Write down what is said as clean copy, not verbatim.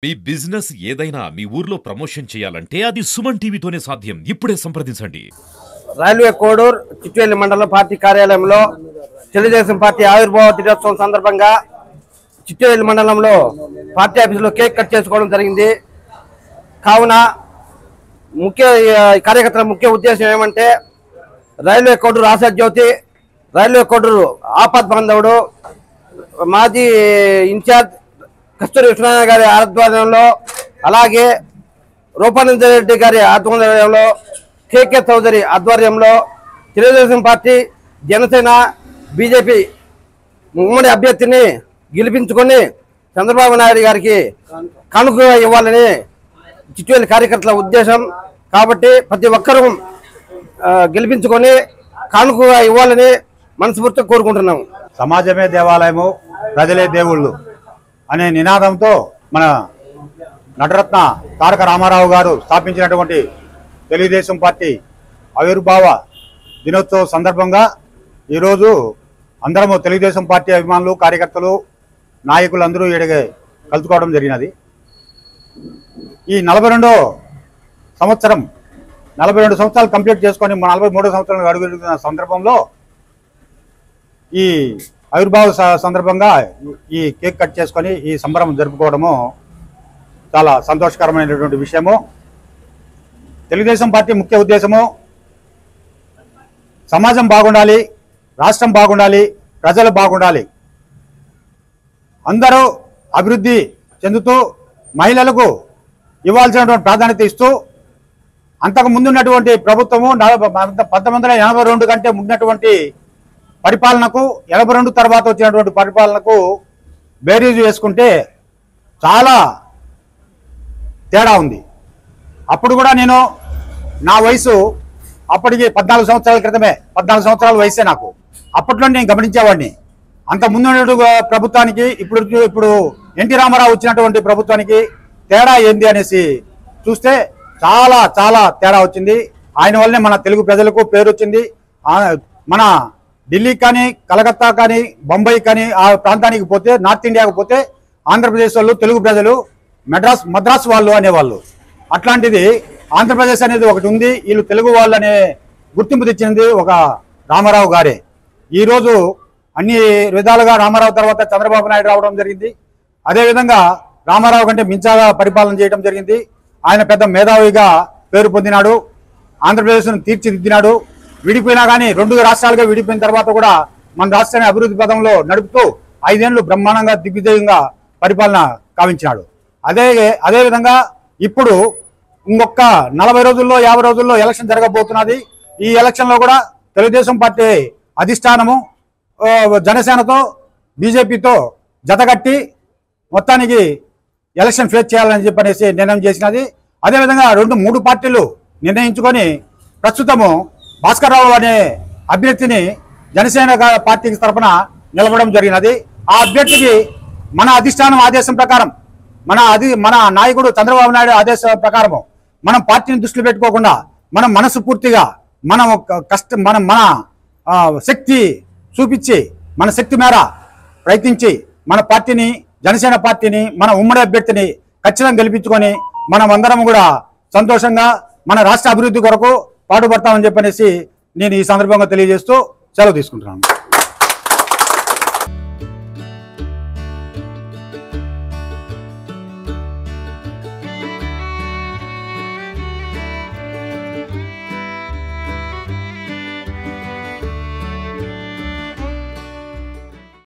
మీ business ఏదైనా మీ ఊర్లో promotion చేయాలంటే అది సుమన్ టీవీతోనే సాధ్యం. ఇప్పుడే సంప్రదించండి. రైల్వే కోడూర్ చిట్వేలి మండలం పార్టీ కార్యాలయంలో తెలుగుదేశం పార్టీ ఆవిర్భావ దినోత్సవం సందర్భంగా చిట్వేలి మండలంలో పార్టీ ఆఫీసులో కేక్ కట్ చేసుకోవడం జరిగింది. కావున కార్యకర్తల ముఖ్య ఉద్దేశం ఏమంటే రైల్వే కోడూరు ఆశా జ్యోతి, రైల్వే కోడూరు ఆపద్ బాంధవుడు, మాజీ ఇన్ఛార్జ్ కస్తూరి విశ్వనాథ్ గారి ఆధ్వర్యంలో, అలాగే రూపానంద రెడ్డి గారి ఆధ్వర్యంలో, కేకే చౌదరి ఆధ్వర్యంలో తెలుగుదేశం పార్టీ, జనసేన, బీజేపీ ఉమ్మడి అభ్యర్థిని గెలిపించుకొని చంద్రబాబు నాయుడు గారికి కానుక ఇవ్వాలని చిట్వేలి కార్యకర్తల ఉద్దేశం. కాబట్టి ప్రతి ఒక్కరూ గెలిపించుకొని కానుక ఇవ్వాలని మనస్ఫూర్తిగా కోరుకుంటున్నాము. సమాజమే దేవాలయము, ప్రజలే దేవుళ్ళు అనే నినాదంతో మన నటరత్న తారక రామారావు గారు స్థాపించినటువంటి తెలుగుదేశం పార్టీ ఆవిర్భావ దినోత్సవం సందర్భంగా ఈరోజు అందరము తెలుగుదేశం పార్టీ అభిమానులు, కార్యకర్తలు, నాయకులు అందరూ ఇక్కడికి కలుసుకోవడం జరిగినది. ఈ 42 సంవత్సరాలు కంప్లీట్ చేసుకొని 43వ సంవత్సరాలు అడుగుతున్న సందర్భంలో ఈ ఆవిర్భావ సందర్భంగా ఈ కేక్ కట్ చేసుకొని ఈ సంబరం జరుపుకోవడము చాలా సంతోషకరమైనటువంటి విషయము. తెలుగుదేశం పార్టీ ముఖ్య ఉద్దేశము సమాజం బాగుండాలి, రాష్ట్రం బాగుండాలి, ప్రజలు బాగుండాలి, అందరూ అభివృద్ధి చెందుతూ మహిళలకు ఇవ్వాల్సినటువంటి ప్రాధాన్యత ఇస్తూ అంతకు ముందున్నటువంటి ప్రభుత్వము 1982 కంటే ముందున్నటువంటి పరిపాలనకు 82 తర్వాత వచ్చినటువంటి పరిపాలనకు బేరీజు వేసుకుంటే చాలా తేడా ఉంది. అప్పుడు కూడా నేను నా వయసు అప్పటికి 14 సంవత్సరాల క్రితమే, 14 సంవత్సరాల వయసే నాకు. అప్పట్లో నేను గమనించేవాడిని అంత ముందు ప్రభుత్వానికి ఇప్పుడు ఎన్టీ రామారావు వచ్చినటువంటి ప్రభుత్వానికి తేడా ఏంది అనేసి చూస్తే చాలా చాలా తేడా వచ్చింది. ఆయన వల్లనే మన తెలుగు ప్రజలకు పేరు వచ్చింది. మన ఢిల్లీ కానీ, కలకత్తా కానీ, బొంబాయి కానీ ఆ ప్రాంతానికి పోతే, నార్త్ ఇండియాకి పోతే ఆంధ్రప్రదేశ్ వాళ్ళు తెలుగు ప్రజలు మద్రాస్ వాళ్ళు అనేవాళ్ళు. అట్లాంటిది ఆంధ్రప్రదేశ్ అనేది ఒకటి ఉంది, వీళ్ళు తెలుగు వాళ్ళు అనే గుర్తింపు తెచ్చింది ఒక రామారావు గారే. ఈరోజు అన్ని విధాలుగా రామారావు తర్వాత చంద్రబాబు నాయుడు రావడం జరిగింది. అదేవిధంగా రామారావు కంటే మించాగా పరిపాలన చేయడం జరిగింది. ఆయన పెద్ద మేధావిగా పేరు పొందినాడు, ఆంధ్రప్రదేశ్ను తీర్చిదిద్దినాడు. విడిపోయినా కానీ 2 రాష్ట్రాలుగా విడిపోయిన తర్వాత కూడా మన రాష్ట్రాన్ని అభివృద్ధి పదంలో నడుపుతూ 5 ఏళ్ళు బ్రహ్మాండంగా దిగ్విజయంగా పరిపాలన కావించినాడు. అదేవిధంగా ఇప్పుడు ఇంకొక 40 రోజుల్లో 50 రోజుల్లో ఎలక్షన్ జరగబోతున్నది. ఈ ఎలక్షన్లో కూడా తెలుగుదేశం పార్టీ అధిష్టానము జనసేనతో, బీజేపీతో జతగట్టి మొత్తానికి ఎలక్షన్ ఫేస్ చేయాలని చెప్పనేసి నిర్ణయం చేసినది. అదేవిధంగా 2-3 పార్టీలు నిర్ణయించుకొని ప్రస్తుతము భాస్కర్ రావు అనే అభ్యర్థిని జనసేన పార్టీకి తరఫున నిలబడడం జరిగినది. ఆ అభ్యర్థికి మన అధిష్టానం ఆదేశం ప్రకారం, మన నాయకుడు చంద్రబాబు నాయుడు ఆదేశం ప్రకారము మనం పార్టీని దృష్టిలో పెట్టుకోకుండా మనం మనసు పూర్తిగా మన శక్తి చూపించి, మన శక్తి మేర ప్రయత్నించి మన పార్టీని, జనసేన పార్టీని, మన ఉమ్మడి అభ్యర్థిని ఖచ్చితంగా గెలిపించుకొని మనం అందరం కూడా సంతోషంగా మన రాష్ట్ర అభివృద్ధి కొరకు పాటుపడతామని చెప్పనేసి నేను ఈ సందర్భంగా తెలియజేస్తూ సెలవు తీసుకుంటున్నాను.